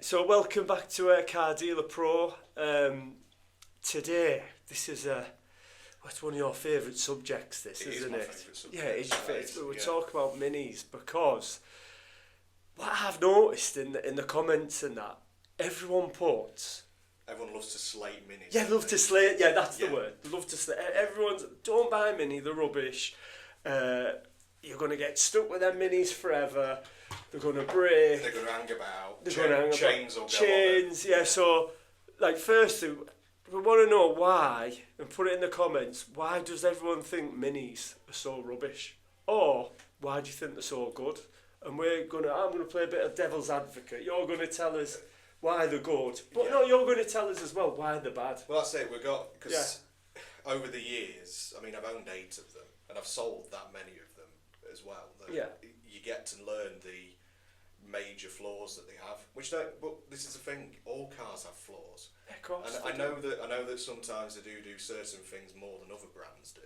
So welcome back to Car Dealer Pro. Today, this is what's one of your favourite subjects. This It isn't is my it? favourite subject. Yeah, it's your favourite. Right, We'll yeah. talk about minis because what I've noticed in the comments and that everyone puts. Everyone loves to slate minis. Yeah, don't love they? to slate. Yeah, that's the Yeah. word. Love to slate. Everyone's don't buy mini. They're rubbish. You're gonna get stuck with them minis forever. They're gonna break. They're going to hang about. They're gonna hang about. Chains will go Chains, yeah. So, like, firstly, we want to know why, and put it in the comments. Why does everyone think minis are so rubbish, or why do you think they're so good? And I'm gonna play a bit of devil's advocate. You're gonna tell us why they're good, but Yeah. no, you're gonna tell us as well why they're bad. Well, that's it. Because over the years, I mean, I've owned 8 of them, and I've sold that many of them as well. That Yeah. You get to learn the major flaws that they have, which don't. But this is the thing: all cars have flaws. Of course. And I know that sometimes they do certain things more than other brands do,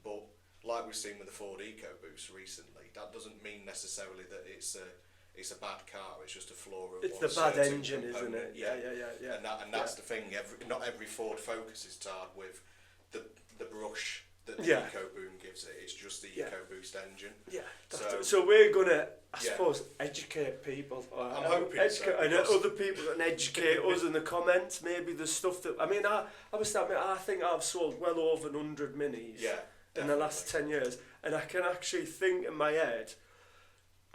but like we've seen with the Ford EcoBoost recently, that doesn't mean necessarily that it's a bad car. It's just a flaw of It's one the bad certain engine, isn't component. it? Yeah. And that's the thing. Not every Ford Focus is tarred with the brush that the Yeah. EcoBoost gives it. It's just the Yeah. EcoBoost engine. Yeah. So- So we're gonna, I Yeah. suppose, educate people. I'm hoping so, And because- other people can educate us in the comments. Maybe the stuff that I must admit, I think I've sold well over 100 minis Yeah. in the last definitely. 10 years, and I can actually think in my head.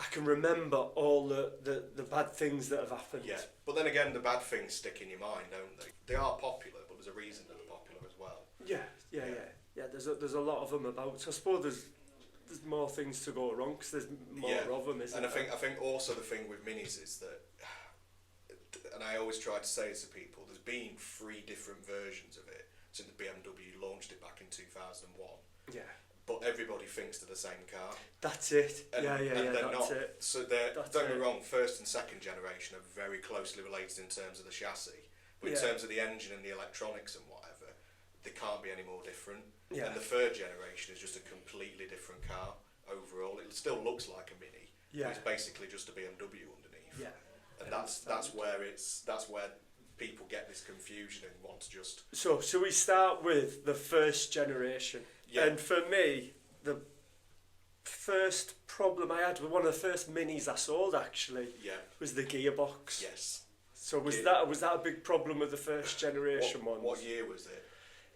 I can remember all the bad things that have happened. Yeah, but then again, the bad things stick in your mind, don't they? They are popular, but there's a reason that they're popular as well. Yeah. There's a lot of them about. So I suppose there's more things to go wrong because there's more Yeah. of them, isn't And there? I think also the thing with minis is that, and I always try to say to people, there's been 3 different versions of it since BMW launched it back in 2001. Yeah. But everybody thinks they're the same car. That's it. And, yeah, and they're that's not. it. So That's don't get it. me wrong, first and second generation are very closely related in terms of the chassis. But in Yeah. terms of the engine and the electronics and whatever, they can't be any more different. Yeah. And the third generation is just a completely different car overall. It still looks like a Mini, Yeah. but it's basically just a BMW underneath. Yeah. And that's where people get this confusion and want to just So, shall we start with the first generation? Yeah. And for me, the first problem I had with one of the first minis I sold actually yeah was the gearbox. yes. So was Gear- that a big problem with the first generation ones? What year was it?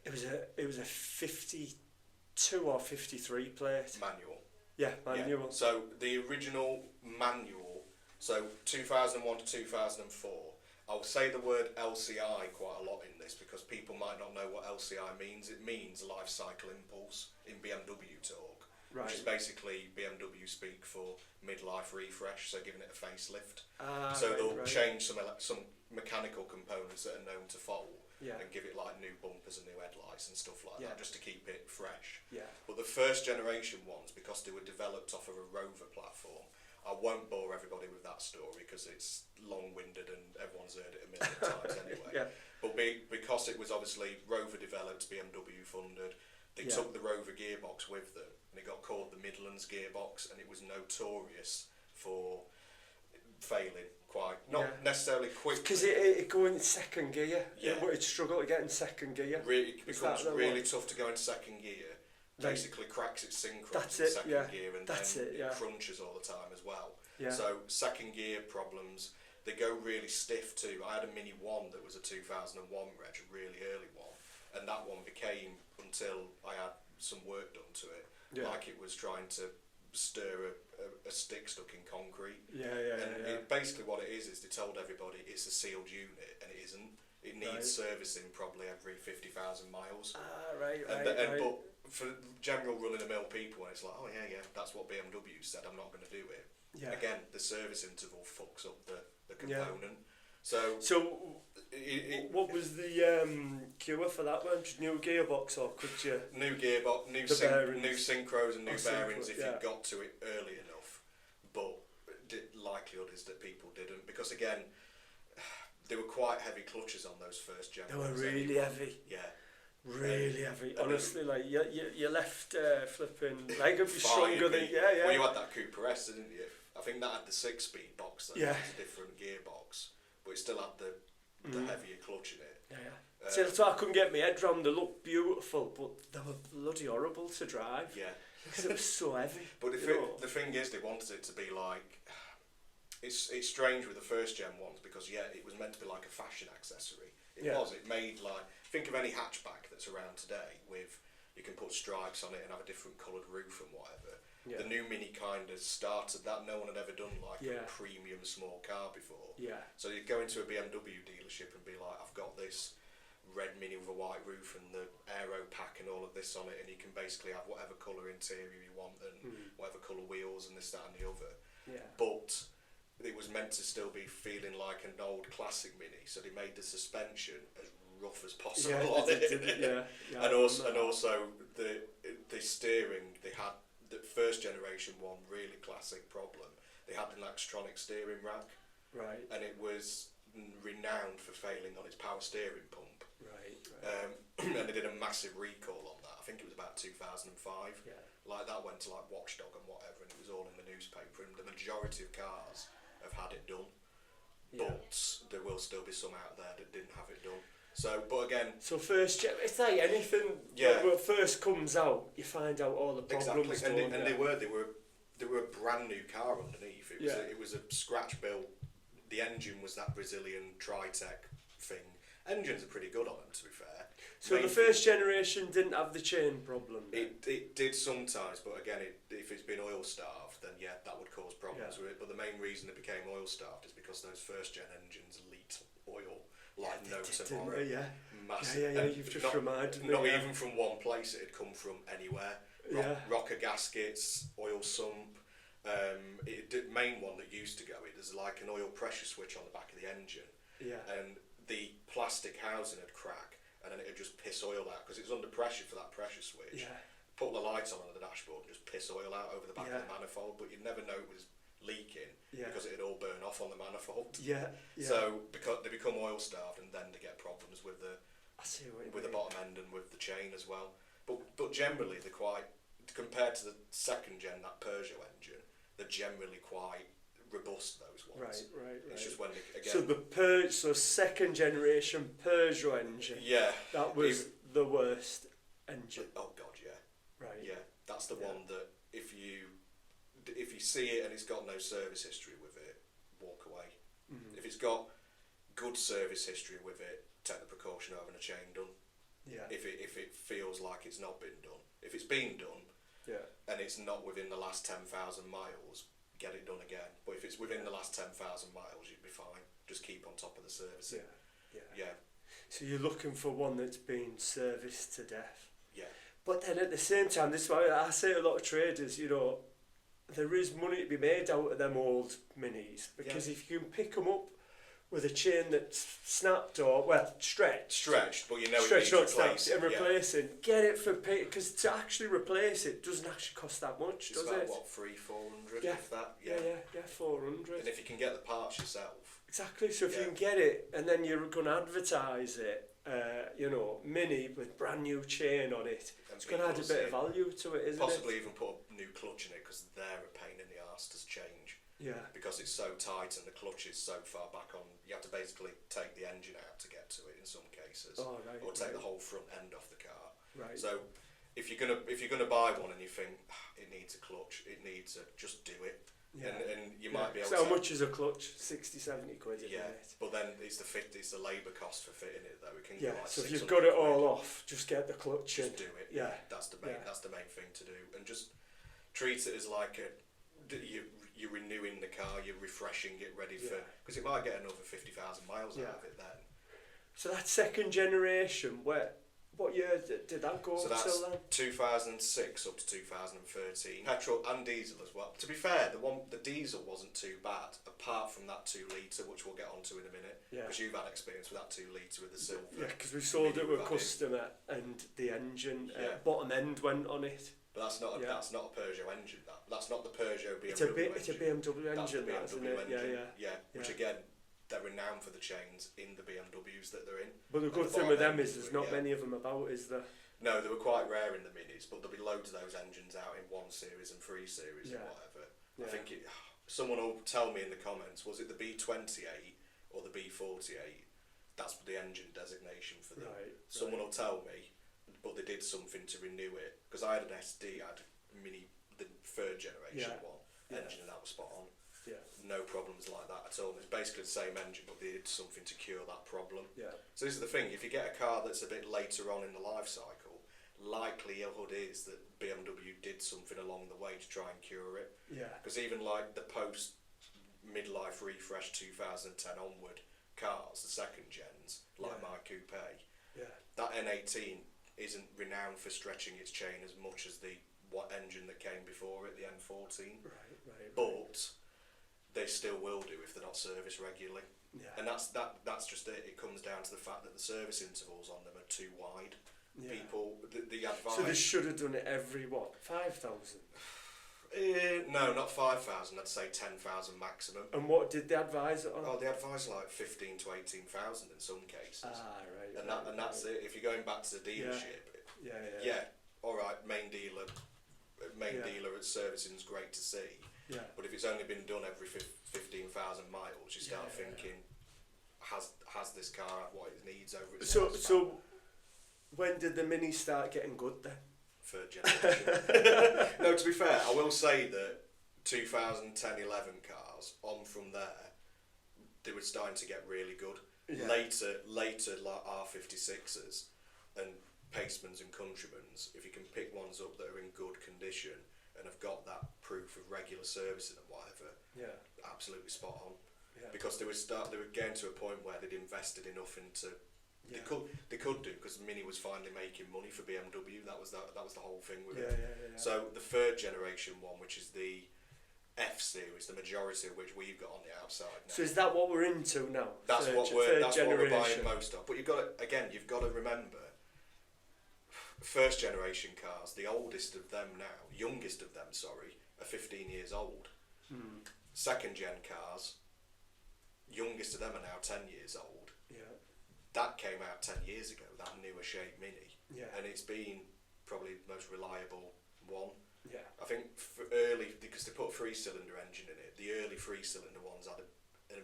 It was a 52 or 53 plate. Manual. Yeah, manual. Yeah. So the original manual, so 2001 to 2004. I'll say the word LCI quite a lot in this because people might not know what LCI means. It means life cycle impulse in BMW talk, which is Right. basically BMW speak for midlife refresh, so giving it a facelift. Ah, So right, they'll right. change some mechanical components that are known to fault Yeah. and give it like new bumpers and new headlights and stuff like Yeah. that, just to keep it fresh. Yeah. But the first generation ones, because they were developed off of a Rover platform, I won't bore everybody with that story because it's long-winded and everyone's heard it a million times anyway. Yeah. But because it was obviously Rover developed, BMW funded, they Yeah. took the Rover gearbox with them, and it got called the Midlands gearbox, and it was notorious for failing not Yeah. necessarily quickly. Because it go in second gear. Yeah. It struggle to get in second gear. Really, it Is becomes that the really one? tough to go into second gear. Right. Basically cracks its synchros That's in it, second yeah. gear, and That's then it, yeah. crunches all the time as well. Yeah. So second gear problems, they go really stiff too. I had a Mini 1 that was a 2001 reg, a really early one, and that one became, until I had some work done to it, Yeah. like it was trying to stir a stick stuck in concrete. Yeah. And basically what it is they told everybody it's a sealed unit, and it isn't. It needs Right. servicing probably every 50,000 miles. Ah, right. But for general run-of-the-mill people, it's like, oh yeah, that's what BMW said, I'm not going to do it. Yeah. Again, the service interval fucks up the Yeah. component. So What was the cure for that one? Just new gearbox, or could you? new gearbox, new The bearings. new synchros and new Oh, bearings synchro, if yeah. you got to it early enough. But the likelihood is that people didn't, because again, they were quite heavy clutches on those first gen. They were ones really anyway. heavy. Yeah. Really heavy. and Honestly, like you left flipping. Like it'd be 5 stronger than beat. yeah. Well, you had that Cooper S, didn't you? I think that had the 6-speed box. That Yeah. was a different gearbox, but it still had the heavier clutch in it. Yeah. See, that's why I couldn't get my head round. They looked beautiful, but they were bloody horrible to drive. Yeah. Because it was so heavy. But the thing is, they wanted it to be like... It's strange with the first gen ones because, yeah, it was meant to be like a fashion accessory. It was. It made like... Think of any hatchback that's around today with... You can put stripes on it and have a different coloured roof and whatever. Yeah. The new Mini kind of started that. No one had ever done like a premium small car before. Yeah. So you'd go into a BMW dealership and be like, I've got this red Mini with a white roof and the aero pack and all of this on it, and you can basically have whatever colour interior you want and whatever colour wheels and this, that and the other. Yeah. But it was meant to still be feeling like an old classic Mini, so they made the suspension as rough as possible on it. And also the steering, they had the first generation one really classic problem. They had an electronic steering rack, right, and it was renowned for failing on its power steering pump. Right. And they did a massive recall on that. I think it was about 2005. Yeah. Like that went to like Watchdog and whatever, and it was all in the newspaper. And the majority of cars have had it done, but there will still be some out there that didn't have it done. So, but again... So first, it's like anything, when it first comes out, you find out all the problems. Exactly, and they were a brand new car underneath. It was a scratch built. The engine was that Brazilian Tritec thing. Engines are pretty good on them, to be fair. So the first generation didn't have the chain problem? It did sometimes, but again, if it's been oil starved, then that would cause problems with it. But the main reason it became oil starved is because those first gen engines leaked oil. Like no tomorrow. Massive. Yeah, you've just reminded me. Not even from one place, it had come from anywhere. Rocker gaskets, oil sump. The main one that used to go, there's like an oil pressure switch on the back of the engine. Yeah. And the plastic housing would crack, and then it would just piss oil out because it was under pressure for that pressure switch. Yeah. Put the lights on the dashboard and just piss oil out over the back of the manifold, but you'd never know it was leaking because it'd all burn off on the manifold. So because they become oil starved, and then they get problems with the bottom end and with the chain as well. But generally they're quite, compared to the second gen, that Peugeot engine, they're generally quite robust, those ones. Right. It's just when they, again, so second generation Peugeot engine. Yeah. That was the worst engine. Oh god, yeah. Right. Yeah, that's the one that if you see it and it's got no service history with it, walk away. If it's got good service history with it, take the precaution of having a chain done. Yeah. If it feels like it's not been done, if it's been done, and it's not within the last 10,000 miles, get it done again. But if it's within the last 10,000 miles, you'd be fine. Just keep on top of the servicing. Yeah. So you're looking for one that's been serviced to death. Yeah. But then at the same time, this is why I say to a lot of traders, there is money to be made out of them old Minis, because if you can pick them up with a chain that's snapped or stretched, but you know it needs replacing, and replacing, get it for because to actually replace it doesn't actually cost that much, does it? It's about 300-400 if that. Yeah, 400. And if you can get the parts yourself. Exactly. So if you can get it, and then you're going to advertise it, Mini with brand new chain on it, it's going to add a bit of value to it, isn't it? Possibly even put a new clutch in it because they're a pain in the arse to change. Yeah. Because it's so tight and the clutch is so far back on, you have to basically take the engine out to get to it in some cases, or take the whole front end off the car. Right. So if you're gonna buy one and you think it needs a clutch, just do it. Yeah. And you might be able to... How much is a clutch? 60-70 quid, isn't it? But then it's the labour cost for fitting it though. It can go like so if you've got it all off, just get the clutch in. Just do it. Yeah. That's the main thing to do. And just treat it as like you're renewing the car, you're refreshing it ready for... Because it might get another 50,000 miles out of it then. So that second generation, what year did that go up till then? 2006 up to 2013. Petrol and diesel as well. To be fair, the diesel wasn't too bad, apart from that 2 litre, which we'll get onto in a minute. Because you've had experience with that 2 litre with the silver. Yeah, because we sold it with a customer, and the engine bottom end went on it. But that's not a Peugeot engine. That's not the Peugeot BMW engine. It's a BMW engine, that's the BMW engine. Yeah. Which again, they're renowned for the chains in the BMWs that they're in. But the good thing with them is there's not many of them about, is there? No, they were quite rare in the Minis, but there'll be loads of those engines out in 1 Series and 3 Series and whatever. I think someone will tell me in the comments, was it the B28 or the B48, that's the engine designation for them. Right. Someone will tell me, but they did something to renew it, because I had an SD, I had a Mini, the third generation one, engine, and that was spot on. Yeah. No problems like that at all. It's basically the same engine, but they did something to cure that problem. Yeah. So this is the thing, if you get a car that's a bit later on in the life cycle, likelihood is that BMW did something along the way to try and cure it. Yeah. Because even like the post midlife refresh 2010 onward cars, the second gens, like my coupe, that N18 isn't renowned for stretching its chain as much as the engine that came before it, the N14. Right. But they still will do if they're not serviced regularly. Yeah. And that's just it. It comes down to the fact that the service intervals on them are too wide. Yeah. People, the advice. So they should have done it every 5,000. No, not 5,000. I'd say 10,000 maximum. And what did they advise it on? Oh, they advise like 15 to 18,000 in some cases. Right. And that's it. If you're going back to the dealership, all right, main dealer at servicing is great to see. Yeah. But if it's only been done every 15,000 miles, you start thinking, has this car had what it needs over its lifespan? So when did the Mini start getting good then? Third generation. No, to be fair, I will say that 2010, 11 cars, on from there, they were starting to get really good. Yeah. Later, like R56s and Pacemans and Countrymans, if you can pick ones up that are in good condition and have got that proof of regular servicing and whatever, absolutely spot on. Yeah. Because they were getting to a point where they'd invested enough into. They could do, because Mini was finally making money for BMW. That was the whole thing with it. So the third generation one, which is the F series, the majority of which we've got on the outside now. So is that what we're into now? That's what we're buying most of. But you've got to remember, first generation cars, the youngest of them, are 15 years old. Second gen cars, youngest of them are now 10 years old. That came out 10 years ago, that newer shape Mini, and it's been probably the most reliable one. I think early, because they put a 3-cylinder engine in it, the early 3-cylinder ones had a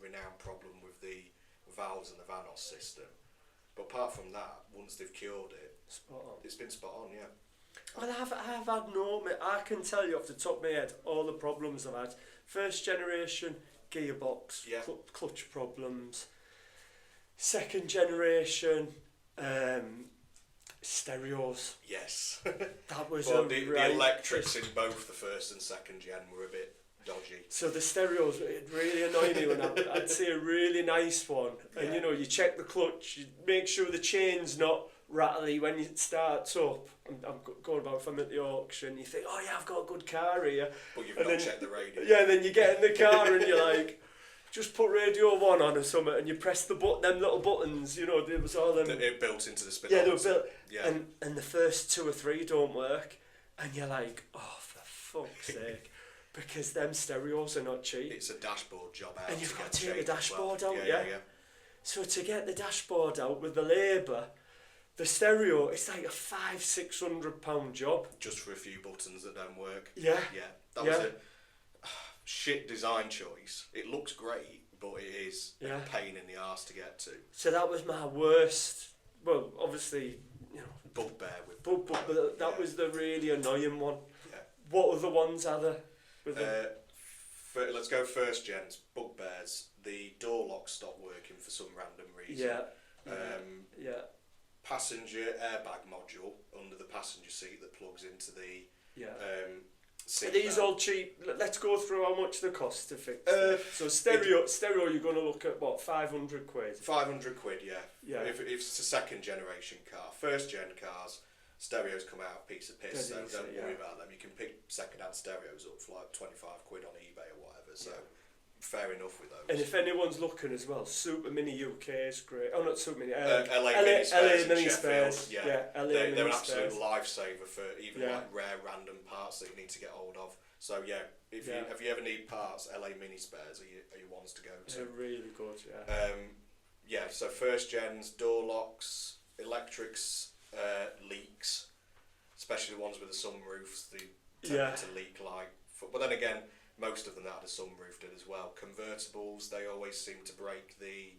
renowned problem with the valves and the Vanos system. But apart from that, once they've cured it, it's been spot on, Well, I've had I can tell you off the top of my head all the problems I've had. First generation gearbox, clutch problems. Second generation stereos. Yes. That was the electrics in both the first and second gen were a bit dodgy. So the stereos, it really annoyed me when I'd see a really nice one, and you check the clutch, you make sure the chain's not rattly when it starts up. I'm going about if I'm at the auction, you think, oh yeah, I've got a good car here. But you've not checked the radio. Yeah, and then you get in the car and you're like, just put Radio 1 on or something, and you press them little buttons, there was all them. It built into the speedometer. Yeah, they were built. Yeah. And the first 2 or 3 don't work, and you're like, oh, for fuck's sake, because them stereos are not cheap. It's a dashboard job out. And you've got to take the dashboard out, yeah. So to get the dashboard out with the labour, the stereo, it's like a £500-600 job. Just for a few buttons that don't work. Yeah. That was a shit design choice. It looks great, but it is a pain in the arse to get to. So that was my worst. Well, obviously, bugbear with. But that was the really annoying one. Yeah. What other ones are there? Let's go first gens. Bugbears. The door locks stopped working for some random reason. Passenger airbag module under the passenger seat that plugs into the Are these all cheap? Let's go through how much they cost to fix. So stereo, you're going to look at what, 500 quid? 500 quid, yeah. If it's a second generation car, first gen cars, stereos come out a piece of piss. So don't worry about them. You can pick second hand stereos up for like 25 quid on eBay or whatever. So fair enough with those. And if anyone's looking as well, Super Mini UK is great. Oh, not Super Mini. LA Mini Spares. They're an absolute lifesaver for even like rare random parts that you need to get hold of. So if you ever need parts, LA Mini Spares are your ones to go to. They're really good. So first gens, door locks, electrics, leaks, especially the ones with the sunroofs. They tend to leak like. But then again, Most of them that had a sunroof did as well. Convertibles, they always seem to break the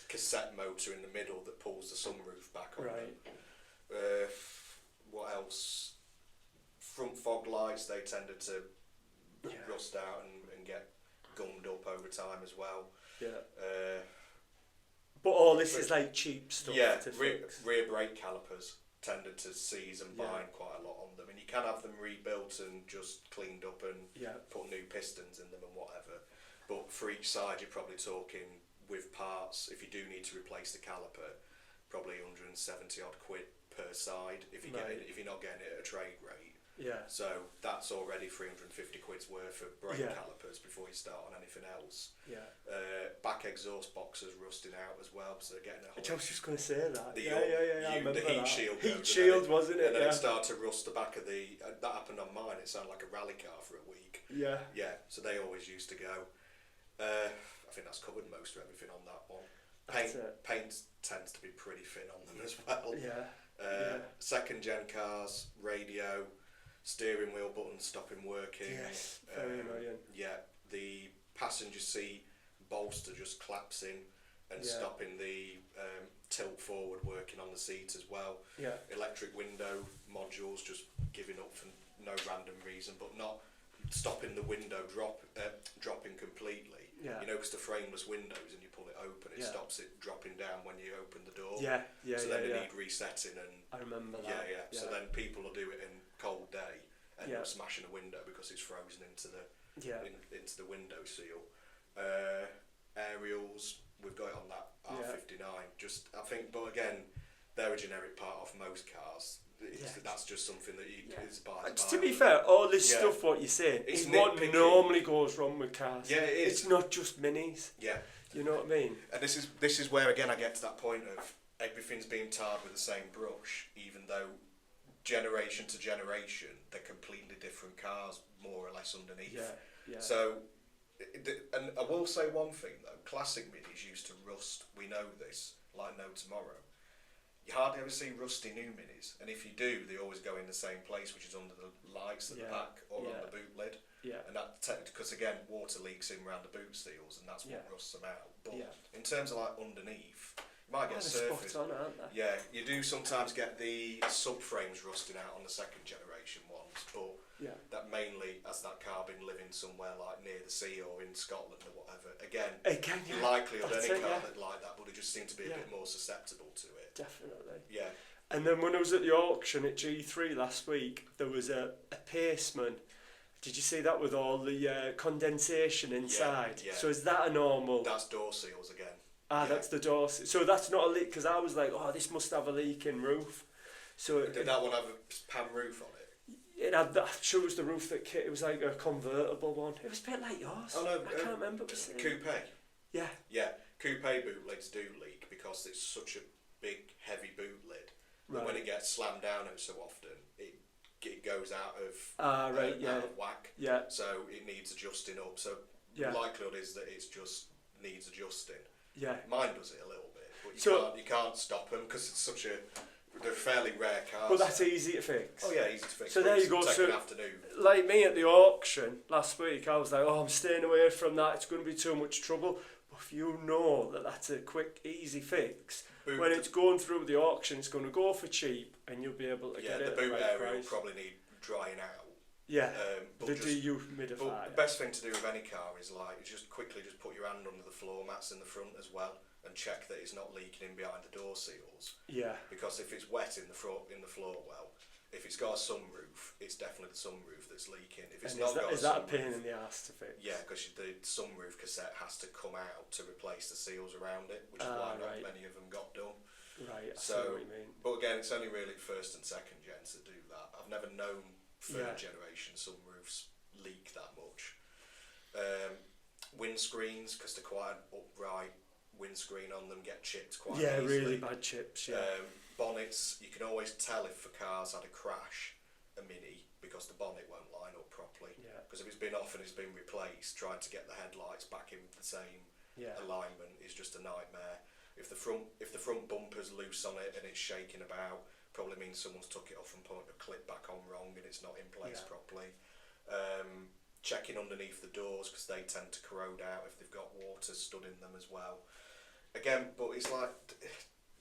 cassette motor in the middle that pulls the sunroof back on. Right. What else? Front fog lights, they tended to rust out and get gummed up over time as well. Yeah. But all this is like cheap stuff. Yeah, to fix. rear brake calipers tended to seize and bind quite a lot on them, and you can have them rebuilt and just cleaned up and put new pistons in them and whatever. But for each side, you're probably talking with parts. If you do need to replace the caliper, probably 170 odd quid per side if you if you're not getting it at a trade rate. Yeah. So that's already 350 quid's worth of brake calipers before you start on anything else. Yeah. Back exhaust boxes rusting out as well, so they're getting a whole... I was just going to say that. The that. heat shield. Heat shield, wasn't it? And then it started to rust the back of the... that happened on mine. It sounded like a rally car for a week. Yeah. Yeah, so they always used to go. I think that's covered most of everything on that one. Paint tends to be pretty thin on them as well. Yeah. Second gen cars, radio, steering wheel buttons stopping working. Yes, very annoying. Yeah, the passenger seat bolster just collapsing and stopping the tilt forward working on the seat as well. Yeah. Electric window modules just giving up for no random reason, but not stopping the window dropping completely. Yeah. You know, because the frameless windows and you pull it open, it stops it dropping down when you open the door. Yeah, yeah, So then it need resetting and... I remember that. Yeah. So then people will do it in cold day and smashing a window because it's frozen into the into the window seal. Aerials, we've got it on that R59. Just I think, but again, they're a generic part of most cars. That's just something that you is by the to be fair, all this stuff what you're saying it's is what nitpicky. normally goes wrong with cars. Yeah, it is. It's not just minis. Yeah. You know what I mean? And this is where again I get to that point of everything's being tarred with the same brush, even though generation to generation they're completely different cars, more or less underneath. Yeah. So, and I will say one thing though: classic minis used to rust. We know this, like no tomorrow. You hardly ever see rusty new minis, and if you do, they always go in the same place, which is under the lights at the back or on the boot lid. Yeah. And that because again, water leaks in around the boot seals, and that's what rusts them out. But in terms of like underneath, you might get surface. Spot on, aren't they? Yeah, you do sometimes get the subframes rusting out on the second generation ones, but that mainly as that car been living somewhere like near the sea or in Scotland or whatever. Again, likelihood any car like that, but they just seem to be a bit more susceptible to it. Definitely. Yeah. And then when I was at the auction at G3 last week, there was a paceman. Did you see that with all the condensation inside? Yeah. So is that a normal? That's door seals again. That's the door. So that's not a leak, because I was like, oh, this must have a leaking roof. So did that one have a pan roof on it? It had that. I'm sure it was the roof that it was like a convertible one. It was a bit like yours. Oh no, I can't remember. Coupe. Yeah. Yeah, coupe boot lids do leak because it's such a big, heavy boot lid. That when it gets slammed down so often, it goes out of out of whack. Yeah. So it needs adjusting up. So the likelihood is that it's just needs adjusting. Yeah. Mine does it a little bit, but you can't stop them because it's such a... They're fairly rare cars. Well, that's easy to fix. Oh yeah, easy to fix. So there you go. So, afternoon. Like me at the auction last week, I was like, oh, I'm staying away from that. It's going to be too much trouble. But if you know that that's a quick, easy fix, when it's going through the auction, it's going to go for cheap, and you'll be able to get it at the boot right area price. will probably need drying out. Yeah. The dehumidifier. But the best thing to do with any car is just quickly put your hand under the floor mats in the front as well, and check that it's not leaking in behind the door seals. Yeah. Because if it's wet in the floor well, if it's got a sunroof, it's definitely the sunroof that's leaking. If it's is that a pain in the ass to fix? Yeah, because the sunroof cassette has to come out to replace the seals around it, which is why not many of them got done. Right. I see what you mean. But again, it's only really first and second gens that do that. I've never known third generation sunroofs leak that much. Windscreens, because they're quite an upright windscreen on them, get chipped quite easily. Really bad chips. Bonnets, you can always tell if a car's had a crash, a Mini, because the bonnet won't line up properly. Because if it's been off and it's been replaced, trying to get the headlights back in the same alignment is just a nightmare. If the front bumper's loose on it and it's shaking about, probably means someone's took it off and put a clip back on wrong and it's not in place properly. checking underneath the doors because they tend to corrode out if they've got water stood in them as well. Again, but it's like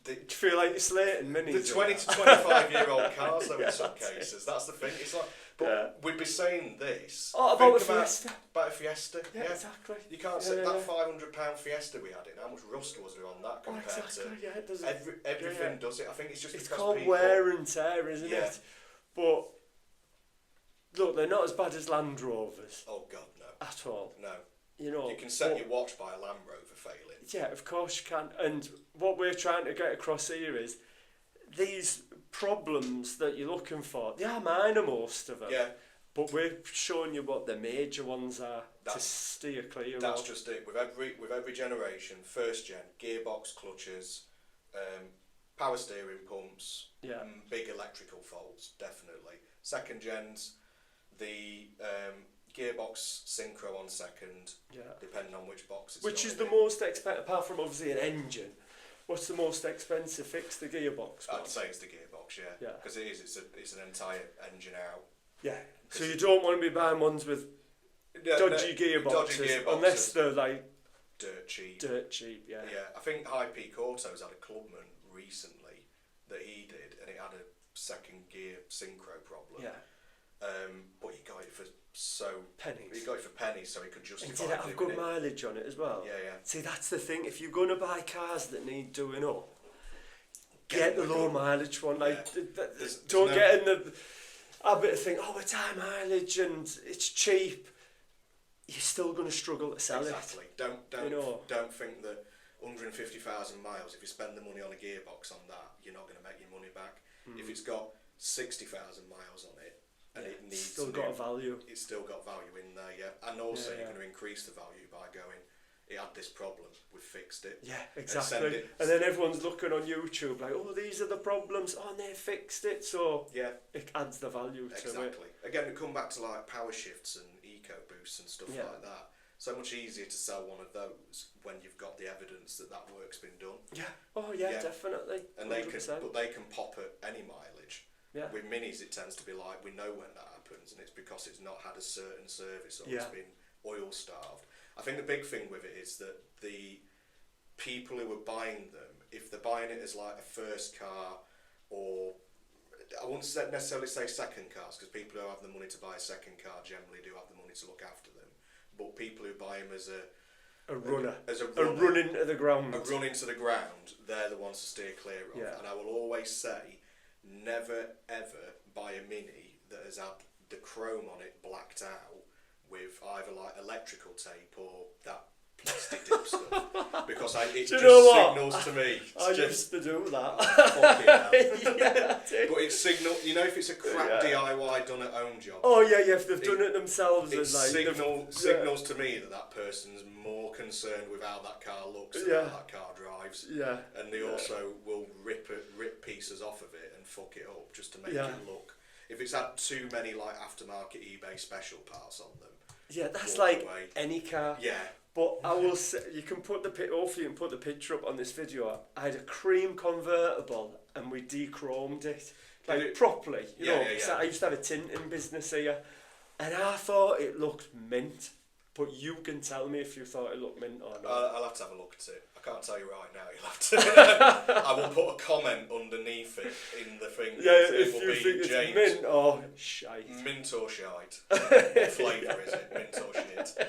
Do you feel like you're slating minis? the 20 to 25-year-old cars, though, in some that's cases. That's the thing. It's like, but we'd be saying this. Oh, about a think Fiesta. About a Fiesta. Yeah, exactly. You can't say that £500 Fiesta we had in. How much rust was there on that compared to it does everything does it. I think it's just it's because called people, wear and tear, isn't it? But look, they're not as bad as Land Rovers. Oh God, no. At all. No. You know. You can set your watch by a Land Rover failing. Yeah, of course you can. And what we're trying to get across here is these problems that you're looking for, they are minor, most of them. Yeah. But we're showing you what the major ones are to steer clear of. That's just it. With every generation, first gen, gearbox, clutches, power steering pumps, big electrical faults, definitely. Second gens, the gearbox synchro on second, depending on which box it's which is the most expensive, apart from obviously an engine. What's the most expensive fix? The gearbox one? I'd say it's the gearbox, yeah. Because it's an entire engine out. Yeah. So you don't want to be buying ones with dodgy gearboxes, unless they're like dirt cheap. Yeah. Yeah. I think High Peak Autos had a Clubman recently that he did, and it had a second gear synchro problem. Yeah. But he got it for pennies. He got it for pennies, so he could justify. And did it have good mileage on it as well? Yeah. See, that's the thing. If you're going to buy cars that need doing up, get the low mileage one. Like, don't get in the habit of thinking, oh, it's high mileage and it's cheap. You're still going to struggle to sell exactly. it. Don't think that 150,000 miles. If you spend the money on a gearbox on that, you're not going to make your money back. If it's got 60,000 miles on it, and it needs still got a value. It's still got value in there, and also you're going to increase the value by going, it had this problem, we've fixed it. Yeah, exactly. And then everyone's looking on YouTube like, oh, these are the problems, oh, and they fixed it, so it adds the value to it. Exactly. Again, we come back to like power shifts and eco boosts and stuff like that. So much easier to sell one of those when you've got the evidence that work's been done. Yeah. Oh yeah, definitely. And 100%. they can pop at any mileage. Yeah. With minis, it tends to be like, we know when that happens, and it's because it's not had a certain service or it's been oil starved. I think the big thing with it is that the people who are buying them, if they're buying it as like a first car, or I wouldn't necessarily say second cars, because people who have the money to buy a second car generally do have the money to look after them. But people who buy them as a run into the ground, they're the ones to steer clear of. Yeah. And I will always say, never ever buy a Mini that has had the chrome on it blacked out with either like electrical tape or that plastic dip stuff, because it just signals to me. I used to do that. Fucking hell. Yeah, but it signals, you know, if it's a crap DIY done at home job. Oh yeah, if they've done it themselves, it like signals to me that person's more concerned with how that car looks than how that car drives. Yeah. And they also will rip pieces off of it and fuck it up just to make it look. If it's had too many like aftermarket eBay special parts on them. Yeah, that's like any car. Yeah. But I will say, you can put the picture up on this video. I had a cream convertible and we de-chromed it. Like properly, you know. I used to have a tinting business here and I thought it looked mint. But you can tell me if you thought it looked mint or not. I'll have to have a look at it. I can't tell you right now. You'll have to. I will put a comment underneath it in the thing. Yeah, if you think it's mint or shite. Mint or shite. What flavour is it? Mint or shit?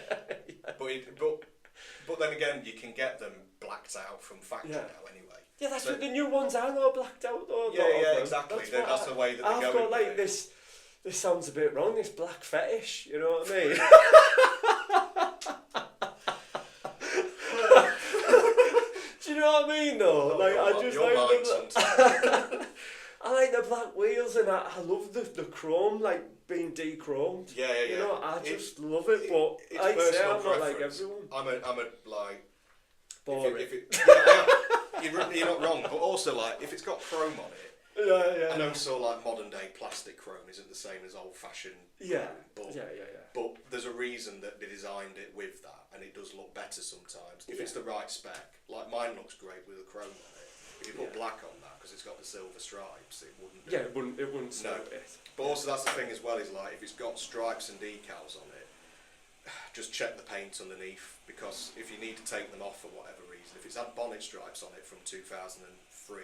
But then again, you can get them blacked out from factory now anyway. Yeah, that's what the new ones are all blacked out though. Yeah, exactly. That's the way that they go. I've got like this. This sounds a bit wrong. This black fetish. You know what I mean? Do you know what I mean though? Like I just like I like the black wheels and I love the chrome, like being de-chromed. Yeah. You know, I just love it. But I'd say I'm not like everyone. I'm a like boring. You're not wrong, but also like if it's got chrome on it. Yeah. I know, so like modern day plastic chrome isn't the same as old fashioned. But there's a reason that they designed it with that, and it does look better sometimes if it's the right spec. Like mine looks great with the chrome on it. If you put black on that because it's got the silver stripes, it wouldn't. Yeah, it wouldn't. No. But also that's the thing as well, is like if it's got stripes and decals on it, just check the paint underneath, because if you need to take them off for whatever reason, if it's had bonnet stripes on it from 2003,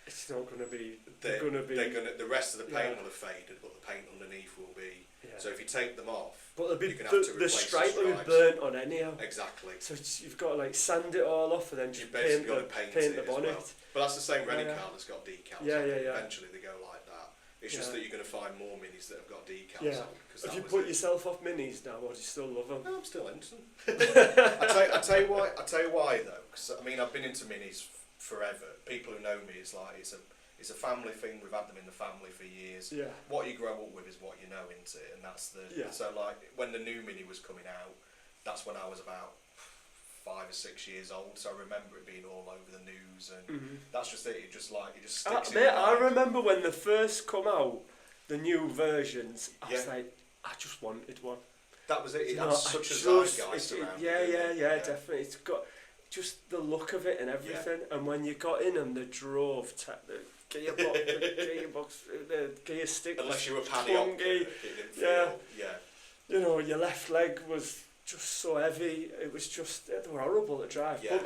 it's not going to be. they're gonna, the rest of the paint Yeah. will have faded, but the paint underneath will be. Yeah. So if you take them off, But they'll be, you're gonna have to the replace stripe will be stripes. burnt on anyhow. Exactly. So you've got to like sand it all off and then just You've basically got to paint paint the it as bonnet. well. But that's the same Rennie Yeah. car that's got decals. Yeah, on it. yeah. Eventually they go like that. It's just that you're going to find more minis that have got decals Yeah. on. Have you put yourself off minis now, or do you still love them? No, I'm still into them. I tell you why though. Because I mean, I've been into minis forever. People who know me, it's like it's a family thing. We've had them in the family for years. Yeah. What you grow up with is what you know, into it, and that's the. Yeah. So like when the new mini was coming out, that's when I was about 5 or 6 years old. So I remember it being all over the news, and that's just it. It just sticks in Mate, your I mind. remember when they first come out, the new versions. I was Yeah. like, I just wanted one. That was it. It You had know, such a just- zeitgeist around yeah, it. yeah, yeah, definitely. It's got just the look of it and everything. And when you got in them, the drove, the gearbox, the gear stick. Unless you were was panny optic, clunky. it didn't feel, Yeah. yeah. You know, your left leg was just so heavy. It was just, they were horrible to drive. Yeah. But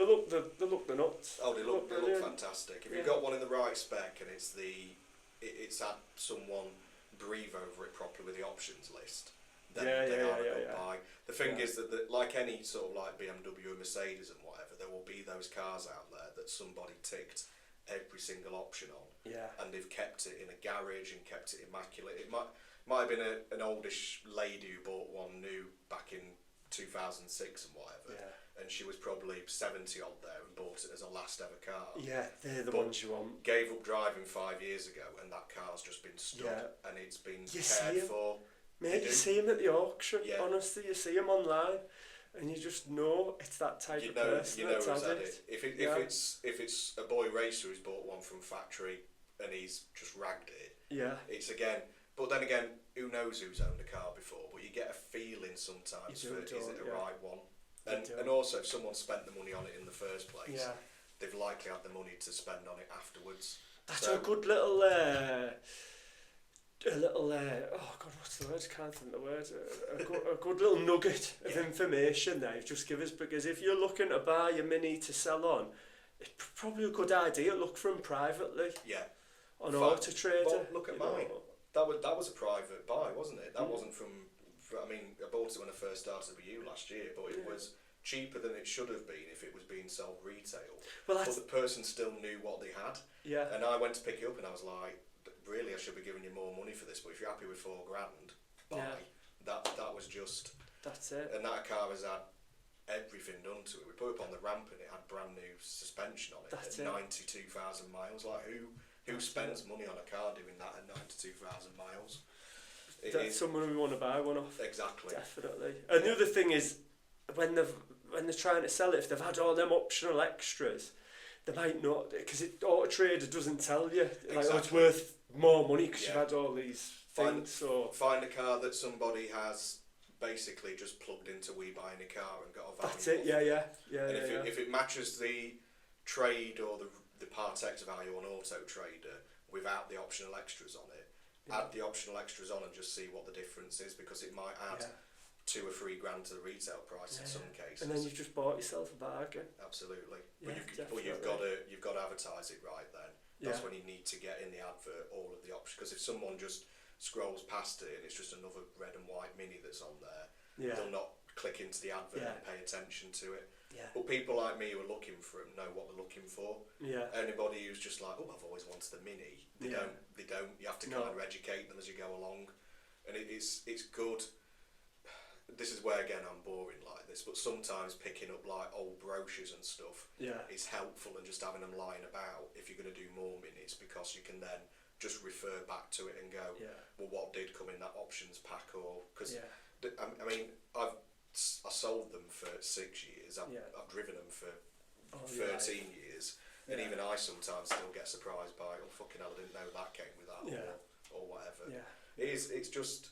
they look the nuts. Oh, they look brilliant. fantastic. If Yeah. you've got one in the right spec and it's had someone breathe over it properly with the options list, then they are a good buy. The thing is that like any sort of like BMW or Mercedes and whatever, there will be those cars out there that somebody ticked every single option on, Yeah. and they've kept it in a garage and kept it immaculate. It might have been an oldish lady who bought one new back in 2006 and whatever, and she was probably 70 odd there and bought it as a last ever car. Yeah, they're the But ones you want. Gave up driving 5 years ago, and that car's just been stood and it's been You see cared 'em. for. Mate, you see them at the auction, Yeah. honestly, you see them online, and you just know it's that type You of know, person you know that's who's had had it. it. Yeah. If it's a boy racer who's bought one from factory and he's just ragged it, Yeah. it's again. But then again, who knows who's owned a car before? But you get a feeling sometimes You for do, is it the yeah. right one? You And do. and also if someone spent the money on it in the first place, Yeah. they've likely had the money to spend on it afterwards. That's So- a good little, oh God, what's the word? I can't think of the word. A good little nugget of Yeah. information there you've just give us, because if you're looking to buy your Mini to sell on, it's probably a good idea to look for them privately Yeah. on Fine. Auto Trader. Well, look at you mine. know. That was a private buy, wasn't it? That wasn't from. I mean, I bought it when I first started with you last year, but it was cheaper than it should have been if it was being sold retail. Well, But that's, the person still knew what they had, yeah. and I went to pick it up, and I was like, "Really, I should be giving you more money for this. But if you're happy with $4,000, buy." Yeah. That was just, That's it. and that car has had everything done to it. We put it up on the ramp, and it had brand new suspension on it That's at it. 92,000 miles. Like who spends money on a car doing that at 92,000 miles? It That's is someone we want to buy one off. exactly. Definitely. And the other thing is, when they're trying to sell it, if they've had all them optional extras, they might not, because Auto Trader doesn't tell you like, oh, it's Exactly. worth more money because you've Yeah. had all these Find- things. So Find a car that somebody has basically just plugged into We Buying a Car and got a value. that's it. off Yeah, it. yeah, yeah, And yeah. if it matches the trade or the Part X value on Auto Trader without the optional extras on it, add the optional extras on and just see what the difference is, because it might add Yeah. $2 or $3 to the retail price in some cases. And then you've just bought yourself a bargain. Absolutely. Yeah, But you've got to advertise it right then. That's Yeah. when you need to get in the advert all of the options. Because if someone just scrolls past it and it's just another red and white Mini that's on there, Yeah. they'll not click into the advert Yeah. and pay attention to it. Yeah. But people like me who are looking for them know what they're looking for. Yeah. Anybody who's just like, oh, I've always wanted a Mini, they Yeah. don't. You have to No. kind of educate them as you go along, and it's good. This is where again I'm boring like this, but sometimes picking up like old brochures and stuff Yeah. is helpful, and just having them lying about if you're going to do more Minis, because you can then just refer back to it and go, Yeah. well, what did come in that options pack, or because Yeah. I mean I sold them for 6 years. I've driven them for Oh, 13 years, and Yeah. even I sometimes still get surprised by, oh fucking hell, I didn't know that came with that, Yeah. or whatever. Yeah. It's just,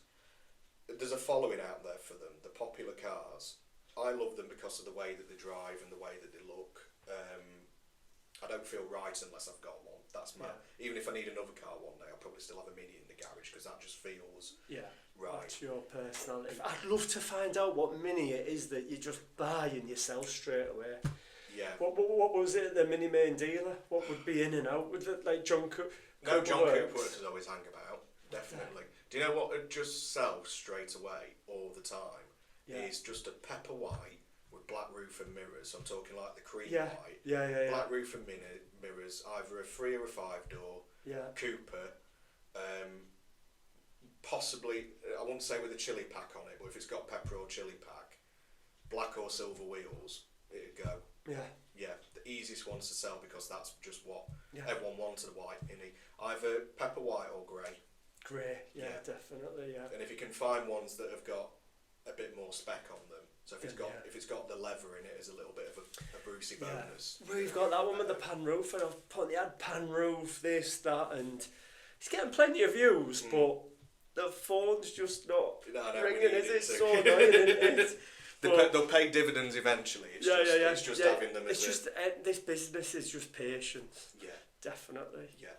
there's a following out there for them. The popular cars, I love them because of the way that they drive and the way that they look. I don't feel right unless I've got one. That's my. Yeah. Even if I need another car one day, I'll probably still have a Mini in the garage, because that just feels Yeah. Right. That's your personality. I'd love to find out what Mini it is that you just buy and you sell straight away. Yeah. What was it, the Mini main dealer? What would be in and out? Would it, like John Cooper? No, John Cooper works always hang about, definitely. Do you know what would just sell straight away all the time? Yeah. Is just a pepper white with black roof and mirrors. I'm talking like the cream Yeah. white. Yeah. Black roof and mirrors, either a 3 or a 5 door. Yeah. Cooper, possibly, I wouldn't say with a chili pack on it, but if it's got pepper or chili pack, black or silver wheels, it'd go. Yeah. Yeah, the easiest ones to sell because that's just what Yeah. everyone wanted, a white Mini. Either pepper white or grey. Grey. Yeah, Yeah. definitely. Yeah. And if you can find ones that have got a bit more spec on them, so if it's got the leather in it as a little bit of a Brucey bonus. We've got that one with the pan roof, and I've put the ad pan roof, this, that, and it's getting plenty of views, but the phone's just not ringing, is it? So annoying, isn't it? They'll pay dividends eventually. It's just having them as it's just this business is just patience. Yeah. Definitely. Yeah.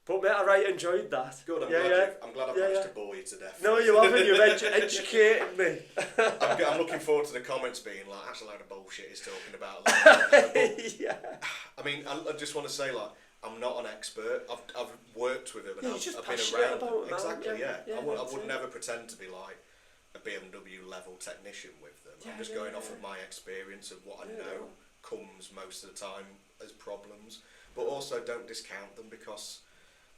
But mate, I enjoyed that. Good, I'm glad I've managed to bore you to death. No, you haven't. You've educated me. I'm looking forward to the comments being like, that's a load of bullshit he's talking about. Yeah. I mean, I just want to say, like, I'm not an expert. I've worked with him and I've been passionate around about them. that. Exactly, yeah. I would it. never pretend to be like a BMW level technician with them. I'm just going off of my experience of what I know comes most of the time as problems. But also don't discount them because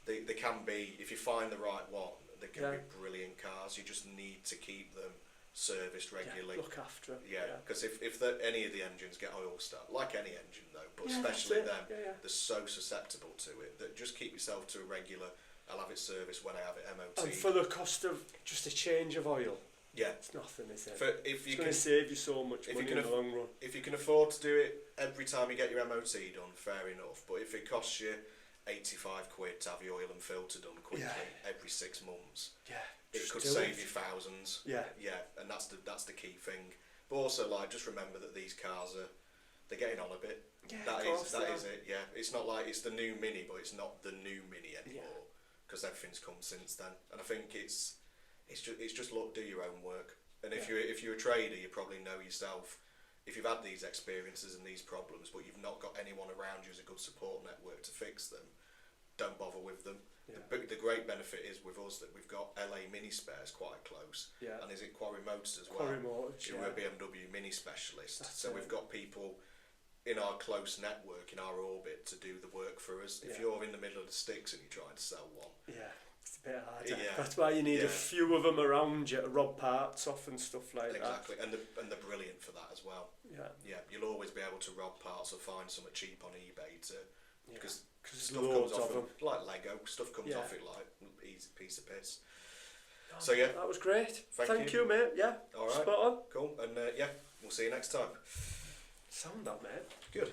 they can be, if you find the right one, they can be brilliant cars. You just need to keep them serviced regularly. Look after them. Yeah, because if any of the engines get oil start, like any engine though, but especially them, they're so susceptible to it that just keep yourself to a regular, I'll have it serviced when I have it MOT. And for the cost of just a change of oil, it's nothing, is it? If you it's going to save you so much money in the long run. If you can afford to do it every time you get your MOT done, fair enough. But if it costs you 85 quid to have your oil and filter done quickly every 6 months, it could save you thousands. Yeah, and that's the key thing. But also, like, just remember that these cars they're getting on a bit. Yeah, that is it. Yeah, it's not like it's the new Mini, but it's not the new Mini anymore because everything's come since then. And I think it's just look, do your own work. And if you're a trader, you probably know yourself. If you've had these experiences and these problems, but you've not got anyone around you as a good support network to fix them, don't bother with them. Yeah. The great benefit is with us that we've got LA Mini spares quite close, and is it Quarry Motors as well? Quarry Motors, we're a BMW Mini specialist, so we've got people in our close network, in our orbit, to do the work for us. If you're in the middle of the sticks and you're trying to sell one, it's a bit harder. That's why you need a few of them around you to rob parts off and stuff like that. Exactly, and they're brilliant for that as well. Yeah, you'll always be able to rob parts or find something cheap on eBay because stuff comes off them. Like Lego, stuff comes off it like easy piece of piss. So that was great. Thank you, mate. Yeah, all right, spot on. Cool, and we'll see you next time. Sound that, mate. Good.